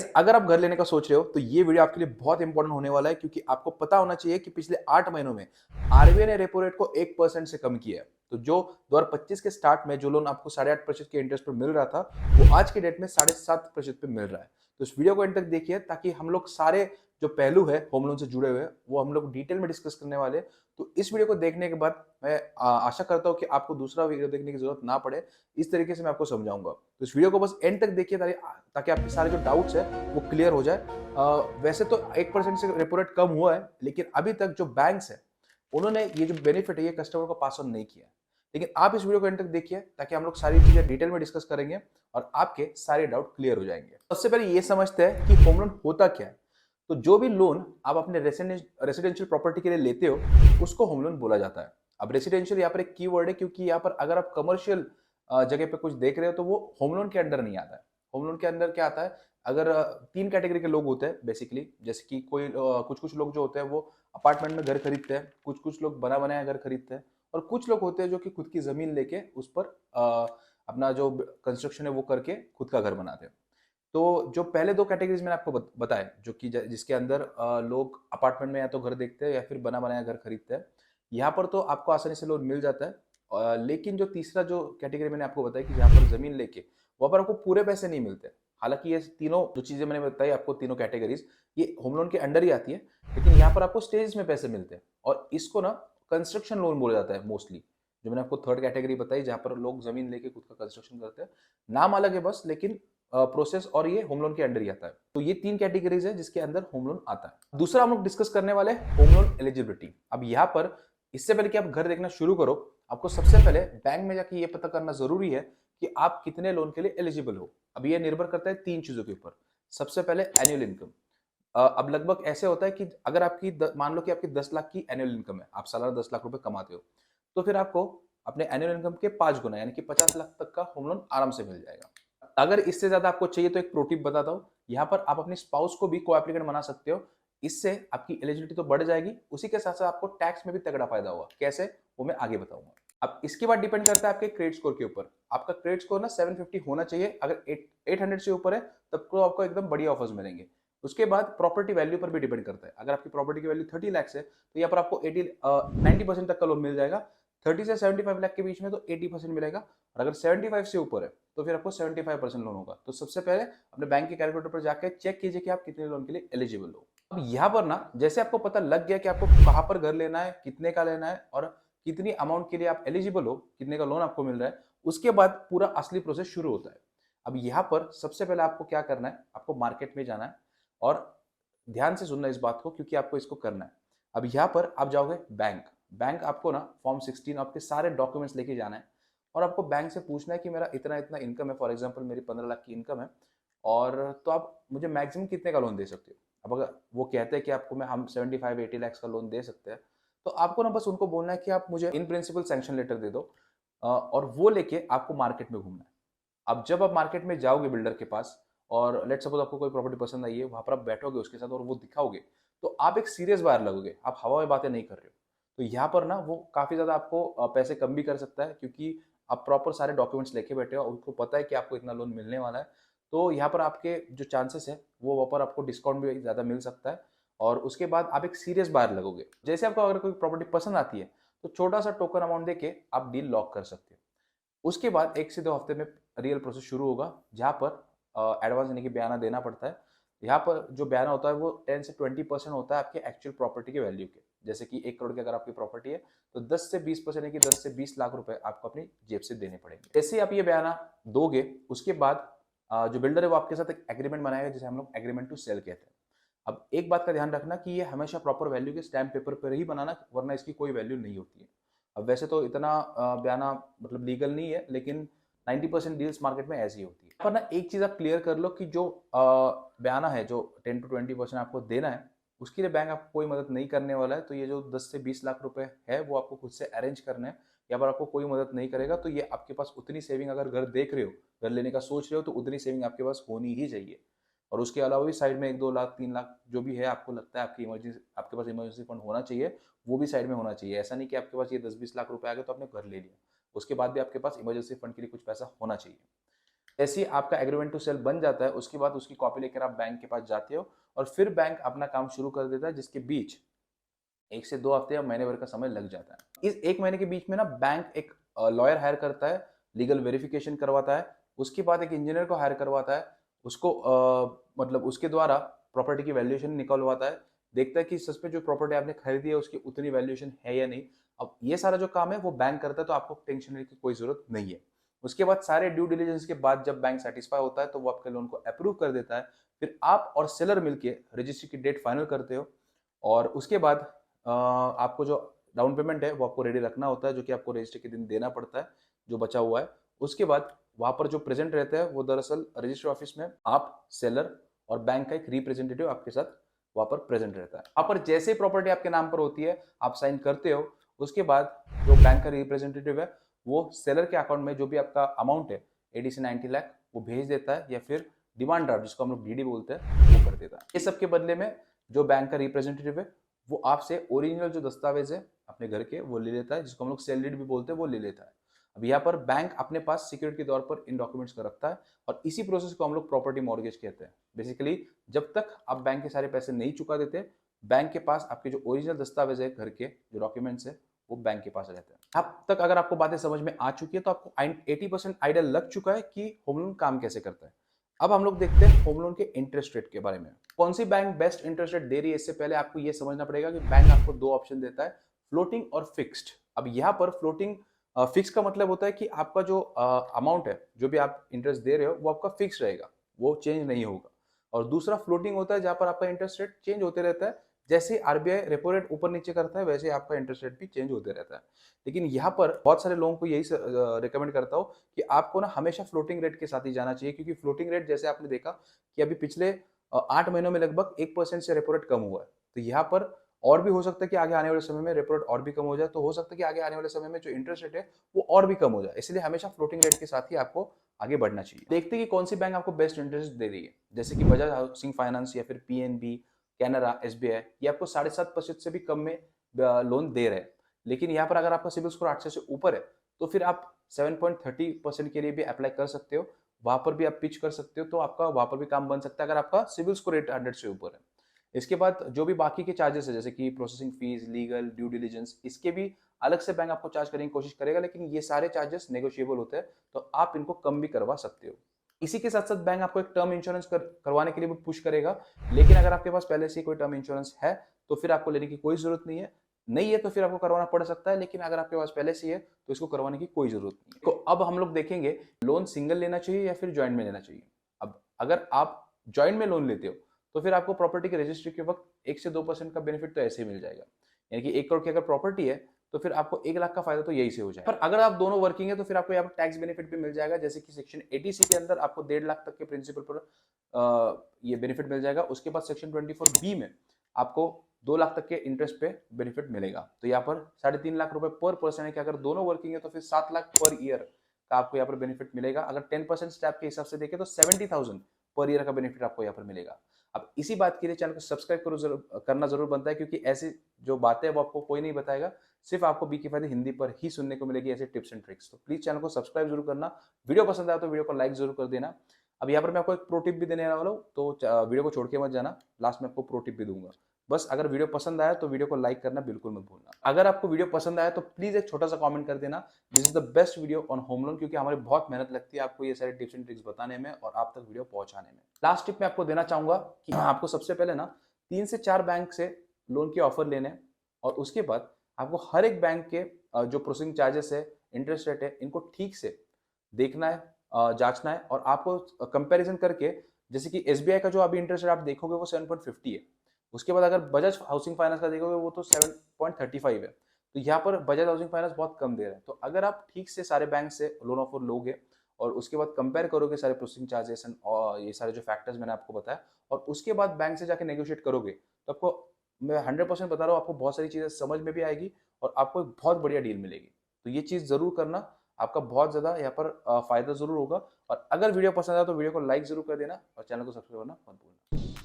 Guys अगर आप घर लेने का सोच रहे हो तो ये वीडियो आपके लिए बहुत इंपॉर्टेंट होने वाला है, क्योंकि आपको पता होना चाहिए कि पिछले 8 महीनों में आरबीआई ने रेपो रेट को 1% से कम किया है। तो जो 2025 के स्टार्ट में जो लोन आपको 8.5% के इंटरेस्ट पर मिल रहा था, वो आज के डेट में 7.5% पे मिल रहा है। तो इस वीडियो को एंड तक देखिए, ताकि हम लोग सारे जो पहलू है होम लोन से जुड़े हुए वो हम लोग डिटेल में डिस्कस करने वाले हैं। तो इस वीडियो को देखने के बाद मैं आशा करता हूँ कि आपको दूसरा वीडियो देखने की जरूरत ना पड़े। इस तरीके से मैं आपको समझाऊंगा, तो इस वीडियो को बस एंड तक देखिए, ताकि आपके सारे जो डाउट्स है वो क्लियर हो जाए। वैसे तो 1% से रेपो रेट कम हुआ है, लेकिन अभी तक जो बैंक्स है उन्होंने ये जो बेनिफिट है ये कस्टमर को पास ऑन नहीं किया है। लेकिन आप इस वीडियो को एंड तक देखिए, ताकि हम लोग सारी चीजें डिटेल में डिस्कस करेंगे और आपके सारे डाउट क्लियर हो जाएंगे। सबसे पहले ये समझते हैं कि होम लोन होता क्या है। तो जो भी लोन आप अपने रेसिडेंशियल प्रॉपर्टी के लिए लेते हो, उसको होम लोन बोला जाता है। अब रेसिडेंशियल यहाँ पर एक की वर्ड है, क्योंकि यहाँ पर अगर आप कमर्शियल जगह पे कुछ देख रहे हो तो वो होम लोन के अंडर नहीं आता है। होम लोन के अंदर क्या आता है, अगर तीन कैटेगरी के लोग होते हैं बेसिकली, जैसे कि कोई कुछ कुछ लोग जो होते हैं वो अपार्टमेंट में घर खरीदते हैं, कुछ कुछ लोग बना बनाया घर खरीदते हैं, और कुछ लोग होते हैं जो कि खुद की जमीन लेके उस पर अपना जो कंस्ट्रक्शन है वो करके खुद का घर बनाते हैं। तो जो पहले दो कैटेगरीज मैंने आपको बताए, जो कि जिसके अंदर लोग अपार्टमेंट में या तो घर देखते हैं या फिर बना बनाया घर खरीदते हैं, यहाँ पर तो आपको आसानी से लोन मिल जाता है। लेकिन जो तीसरा जो कैटेगरी मैंने आपको बताया कि जहाँ पर जमीन लेके वहाँ पर आपको पूरे पैसे नहीं मिलते। हालांकि ये तीनों जो चीजें मैंने बताई आपको, तीनों कैटेगरीज ये होम लोन के अंडर ही आती है, लेकिन यहाँ पर आपको स्टेज में पैसे मिलते हैं, और इसको ना कंस्ट्रक्शन लोन बोला जाता है मोस्टली। जो मैंने आपको थर्ड कैटेगरी बताई जहाँ पर लोग जमीन लेके खुद का कंस्ट्रक्शन करते हैं, नाम अलग है बस, लेकिन प्रोसेस और ये होम लोन के अंडर ही आता है। तो ये तीन कैटेगरीज है जिसके अंदर होम लोन आता है। दूसरा हम लोग डिस्कस करने वाले होम लोन एलिजिबिलिटी। अब यहाँ पर इससे पहले कि आप घर देखना शुरू करो, आपको सबसे पहले बैंक में जाके ये पता करना जरूरी है कि आप कितने लोन के लिए एलिजिबल हो। अब ये निर्भर करता है तीन चीजों के ऊपर। सबसे पहले एनुअल इनकम। अब लगभग ऐसे होता है कि अगर आपकी मान लो कि आपकी 10 लाख की एनुअल इनकम है, आप सालाना 10 लाख रुपए कमाते हो, तो फिर आपको अपने एनुअल इनकम के 5 गुना यानी कि 50 लाख तक का होम लोन आराम से मिल जाएगा। अगर इससे ज्यादा आपको चाहिए तो एक प्रो टिप बताता हूँ, यहाँ पर आप अपनी स्पाउस को भी को एप्लीकेंट बना सकते हो। इससे आपकी एलिजिबिलिटी तो बढ़ जाएगी, उसी के साथ साथ आपको टैक्स में भी तगड़ा फायदा होगा। कैसे, वो मैं आगे बताऊंगा। अब इसके बाद डिपेंड करता है आपके क्रेडिट स्कोर के ऊपर। आपका क्रेडिट स्कोर ना 750 होना चाहिए। अगर 800 से ऊपर है तब तो आपको एकदम बढ़िया ऑफर्स मिलेंगे। उसके बाद प्रॉपर्टी वैल्यू पर भी डिपेंड करता है। अगर आपकी प्रॉपर्टी की वैल्यू 30 लाख है तो यहाँ पर आपको 90% तक का लोन मिल जाएगा। 30 से 75 लाख के बीच में तो 80% मिलेगा, और अगर 75 से ऊपर है तो फिर आपको 75% लोन होगा। तो सबसे पहले अपने बैंक के कैलकुलेटर पर जाकर चेक कीजिए कि आप कितने लोन के लिए एलिजिबल हो। अब यहाँ पर ना जैसे आपको पता लग गया कि आपको कहाँ पर घर लेना है, कितने का लेना है, और कितनी अमाउंट के लिए आप एलिजिबल हो, कितने का लोन आपको मिल रहा है, उसके बाद पूरा असली प्रोसेस शुरू होता है। अब यहाँ पर सबसे पहले आपको क्या करना है, आपको मार्केट में जाना है, और ध्यान से सुनना इस बात को, क्योंकि आपको इसको करना है। अब यहाँ पर आप जाओगे बैंक। बैंक आपको ना फॉर्म 16 आपके सारे डॉक्यूमेंट्स लेके जाना है, और आपको बैंक से पूछना है कि मेरा इतना इतना इनकम है, फॉर एग्जांपल मेरी 15 लाख की इनकम है, और तो आप मुझे मैक्सिमम कितने का लोन दे सकते हो। अब अगर वो कहते हैं कि आपको हम 75-80 लाख का लोन दे सकते हैं, तो आपको ना बस उनको बोलना है कि आप मुझे इन प्रिंसिपल सैंक्शन लेटर दे दो, और वो लेके आपको मार्केट में घूमना है। अब जब आप मार्केट में जाओगे बिल्डर के पास, और लेट सपोज आपको कोई प्रॉपर्टी पसंद आई है, वहां पर आप बैठोगे उसके साथ और वो दिखाओगे, तो आप एक सीरियस बायर लगोगे, आप हवा में बातें नहीं कर रहे हो। तो यहाँ पर ना वो काफी ज्यादा आपको पैसे कम भी कर सकता है, क्योंकि आप प्रॉपर सारे डॉक्यूमेंट्स लेके बैठे हो, उनको पता है कि आपको इतना लोन मिलने वाला है। तो यहाँ पर आपके जो चांसेस है वो वहाँ पर आपको डिस्काउंट भी ज्यादा मिल सकता है, और उसके बाद आप एक सीरियस बायर लगोगे। जैसे आपको अगर कोई प्रॉपर्टी पसंद आती है तो छोटा सा टोकन अमाउंट देके आप डील लॉक कर सकते हो। उसके बाद 1 से 2 हफ्ते में रियल प्रोसेस शुरू होगा, जहाँ पर एडवांस यानी कि बयाना देना पड़ता है। यहाँ पर जो बयाना होता है वो 10 से 20% होता है आपके एक्चुअल प्रॉपर्टी के वैल्यू के। जैसे कि 1 करोड़ की अगर आपकी प्रॉपर्टी है तो 10 से 20% यानी कि 10 से 20 लाख रुपए आपको अपनी जेब से देने पड़ेंगे। जैसे ही आप ये बयाना दोगे, उसके बाद जो बिल्डर है वो आपके साथ एक एग्रीमेंट बनाएगा, जिसे हम लोग एग्रीमेंट टू सेल कहते हैं। अब एक बात का ध्यान रखना कि ये हमेशा प्रॉपर वैल्यू के स्टैम्प पेपर पर ही बनाना, वरना इसकी कोई वैल्यू नहीं होती है। अब वैसे तो इतना बयाना मतलब लीगल नहीं है, लेकिन 90% डील्स मार्केट में ऐसी होती है। पर ना एक चीज आप क्लियर कर लो कि जो बयाना है जो 10 to 20% आपको देना है, उसके लिए बैंक आपको कोई मदद नहीं करने वाला है। तो ये जो 10 से 20 लाख रुपए है वो आपको खुद से अरेंज करने हैं। यहाँ पर आपको कोई मदद नहीं करेगा। तो ये आपके पास उतनी सेविंग, अगर घर देख रहे हो, घर लेने का सोच रहे हो, तो उतनी सेविंग आपके पास होनी ही चाहिए। और उसके अलावा भी साइड में 1-2 लाख 3 लाख जो भी है आपको लगता है आपकी इमरजेंसी, आपके पास इमरजेंसी फंड होना चाहिए, वो भी साइड में होना चाहिए। ऐसा नहीं कि आपके पास ये 10-20 लाख रुपए आ गए तो आपने घर ले लिया, उसके बाद भी आपके पास इमरजेंसी फंड के लिए कुछ पैसा होना चाहिए। जैसे ही आपका एग्रीमेंट टू सेल बन जाता है, उसके बाद उसकी कॉपी लेकर आप बैंक के पास जाते हो और फिर बैंक अपना काम शुरू कर देता है, जिसके बीच 1 से 2 हफ्ते या महीने भर का समय लग जाता है। इस 1 महीने के बीच में ना बैंक एक लॉयर हायर करता है, लीगल वेरिफिकेशन करवाता है, उसके बाद एक इंजीनियर को हायर करवाता है, उसको मतलब उसके द्वारा प्रॉपर्टी की वैल्यूएशन निकलवाता है, देखता है कि सच में जो प्रॉपर्टी आपने खरीदी है उसकी उतनी वैल्यूएशन है या नहीं। अब ये सारा जो काम है वो बैंक करता है, तो आपको टेंशन लेने की कोई जरूरत नहीं है। उसके बाद सारे ड्यू डिलिजेंस के बाद जब बैंक सेटिस्फाई होता है तो वो आपके लोन को अप्रूव कर देता है। फिर आप और सेलर मिलके रजिस्ट्री की डेट फाइनल करते हो और उसके बाद आपको जो डाउन पेमेंट है वो आपको रेडी रखना होता है, जो कि आपको रजिस्ट्री के दिन देना पड़ता है, जो बचा हुआ है। उसके बाद वहां पर जो प्रेजेंट रहते हैं वो दरअसल रजिस्ट्री ऑफिस में आप, सेलर और बैंक का एक रिप्रेजेंटेटिव आपके साथ वहां पर प्रेजेंट रहता है। वहां पर जैसे प्रॉपर्टी आपके नाम पर होती है, आप साइन करते हो, उसके बाद जो बैंक का रिप्रेजेंटेटिव है वो सेलर के अकाउंट में जो भी आपका अमाउंट है 80 से 90 लाख वो भेज देता है, या फिर डिमांड ड्राफ्ट जिसको हम लोग डीडी बोलते हैं वो कर देता है। ये सब के बदले में जो बैंक का रिप्रेजेंटेटिव है वो आपसे ओरिजिनल जो दस्तावेज है अपने घर के वो ले लेता है, जिसको हम लोग सेल डीड भी बोलते हैं, वो ले लेता है। अब यहाँ पर बैंक अपने पास सिक्योरिटी के तौर पर इन डॉक्यूमेंट्स को रखता है और इसी प्रोसेस को हम लोग प्रॉपर्टी मॉर्गेज कहते हैं। बेसिकली जब तक आप बैंक के सारे पैसे नहीं चुका देते, बैंक के पास आपके जो ओरिजिनल दस्तावेज है घर के जो डॉक्यूमेंट्स है वो बैंक के पास रहते हैं। अब तक अगर आपको बातें समझ में आ चुकी है तो आपको 80% आइडिया लग चुका है कि होम लोन काम कैसे करता है। अब हम लोग देखते हैं होम लोन के इंटरेस्ट रेट के बारे में। कौन सी बैंक बेस्ट इंटरेस्ट रेट दे रही है, इससे पहले आपको यह समझना पड़ेगा कि बैंक आपको 2 ऑप्शन देता है, फ्लोटिंग और फिक्स्ड। अब यहाँ पर फ्लोटिंग फिक्स का मतलब होता है कि आपका जो अमाउंट है, जो भी आप इंटरेस्ट दे रहे हो वो आपका फिक्स रहेगा, वो चेंज नहीं होगा। और दूसरा फ्लोटिंग होता है जहां पर आपका इंटरेस्ट रेट चेंज होते रहता है, जैसे आरबीआई रेपो रेट ऊपर नीचे करता है वैसे आपका इंटरेस्ट रेट भी चेंज होते रहता है। लेकिन यहाँ पर बहुत सारे लोगों को यही रिकमेंड करता हूँ कि आपको ना हमेशा फ्लोटिंग रेट के साथ ही जाना चाहिए, क्योंकि फ्लोटिंग रेट जैसे आपने देखा कि अभी पिछले 8 महीनों में लगभग 1% से रेपो रेट कम हुआ है। तो यहाँ पर और भी हो सकता है कि आगे आने वाले समय में रेपो रेट और भी कम हो जाए, तो हो सकता है कि आगे आने वाले समय में जो इंटरेस्ट रेट है वो और भी कम हो जाए। इसलिए हमेशा फ्लोटिंग रेट के साथ ही आपको आगे बढ़ना चाहिए। देखते हैं कि कौन सी बैंक आपको बेस्ट इंटरेस्ट दे रही है, जैसे कि बजाज हाउसिंग फाइनेंस या फिर पीएनबी, कैनरा, एसबीआई, ये आपको 7.5% से भी कम में लोन दे रहे हैं। लेकिन यहाँ पर अगर आपका सिविल स्कोर 800 से ऊपर है तो फिर आप 7.30% के लिए भी अप्लाई कर सकते हो, वहां पर भी आप पिच कर सकते हो, तो आपका वहां पर भी काम बन सकता है अगर आपका सिविल स्कोर 800 से ऊपर है। इसके बाद जो भी बाकी के चार्जेस है, जैसे कि processing fees, legal, due diligence, इसके भी अलग से बैंक आपको चार्ज करने की कोशिश करेगा, लेकिन ये सारे चार्जेस नेगोशिएबल होते हैं, तो आप इनको कम भी करवा सकते हो। इसी के साथ साथ बैंक आपको एक टर्म इंश्योरेंस करवाने के लिए भी पुश करेगा, लेकिन अगर आपके पास पहले से कोई टर्म इंश्योरेंस है तो फिर आपको लेने की कोई जरूरत नहीं है। नहीं है तो फिर आपको करवाना पड़ सकता है, लेकिन अगर आपके पास पहले से है तो इसको करवाने की कोई जरूरत नहीं है। तो अब हम लोग देखेंगे लोन सिंगल लेना चाहिए या फिर ज्वाइंट में लेना चाहिए। अब अगर आप ज्वाइंट में लोन लेते हो तो फिर आपको प्रॉपर्टी की रजिस्ट्री के वक्त 1 से 2% का बेनिफिट तो ऐसे ही मिल जाएगा, यानी कि 1 करोड़ की अगर प्रॉपर्टी है तो फिर आपको 1 लाख का फायदा तो यही से हो जाएगा। पर अगर आप दोनों वर्किंग है तो फिर आपको यहाँ पर टैक्स बेनिफिट भी मिल जाएगा, जैसे कि सेक्शन 80C के अंदर आपको 1.5 लाख तक के प्रिंसिपल पर ये बेनिफिट मिल जाएगा। उसके बाद सेक्शन 24B में आपको 2 लाख तक के इंटरेस्ट पे बेनिफिट मिलेगा। तो यहाँ पर 3.5 लाख रुपए पर पर्सन है कि अगर दोनों वर्किंग है तो फिर 7 लाख पर ईयर का आपको यहाँ पर बेनिफिट मिलेगा। अगर 10% स्लैब के हिसाब से देखें तो 70,000 पर ईयर का बेनिफिट आपको यहाँ पर मिलेगा। अब इसी बात के लिए चैनल को सब्सक्राइब करना जरूर बनता है, क्योंकि ऐसी जो बातें हैं वो आपको कोई नहीं बताएगा, सिर्फ आपको बी के फायदे हिंदी पर ही सुनने को मिलेगी ऐसे टिप्स एंड ट्रिक्स। तो प्लीज चैनल को सब्सक्राइब जरूर करना, वीडियो पसंद आया तो वीडियो को लाइक जरूर कर देना। अब यहाँ पर मैं आपको एक प्रो टिप भी देने वाला हूँ, तो वीडियो को छोड़ के मत जाना, लास्ट में आपको प्रो टिप भी दूंगा। बस अगर वीडियो पसंद आया तो वीडियो को लाइक करना बिल्कुल मत भूलना। अगर आपको वीडियो पसंद आया तो प्लीज एक छोटा सा कमेंट कर देना, this is the best video on home loan, क्योंकि हमारी बहुत मेहनत लगती है आपको ये सारे टिप्स एंड ट्रिक्स बताने में और आप तक वीडियो पहुंचाने में। लास्ट टिप मैं आपको देना चाहूंगा कि आपको सबसे पहले ना 3 से 4 बैंक से लोन के ऑफर लेने, और उसके बाद आपको हर एक बैंक के जो प्रोसेसिंग चार्जेस है, इंटरेस्ट रेट है, इनको ठीक से देखना है, जांचना है, और आपको कंपैरिजन करके, जैसे कि एसबीआई का जो अभी इंटरेस्ट रेट आप देखोगे वो 7.50 है, उसके बाद अगर बजाज हाउसिंग फाइनेंस का देखोगे वो तो 7.35 है। तो यहाँ पर बजाज हाउसिंग फाइनेंस बहुत कम दे रहा है। तो अगर आप ठीक से सारे बैंक से लोन ऑफर लोगे और उसके बाद कंपेयर करोगे सारे प्रोसेसिंग चार्जेस और ये सारे जो फैक्टर्स मैंने आपको बताया, और उसके बाद बैंक से जाके नेगोशिएट करोगे, तो आपको मैं 100% बता रहा हूँ, आपको बहुत सारी चीजें समझ में भी आएगी और आपको एक बहुत बढ़िया डील मिलेगी। तो ये चीज जरूर करना, आपका बहुत ज्यादा यहाँ पर फायदा जरूर होगा। और अगर वीडियो पसंद आया तो वीडियो को लाइक जरूर कर देना और चैनल को सब्सक्राइब करना मत भूलना।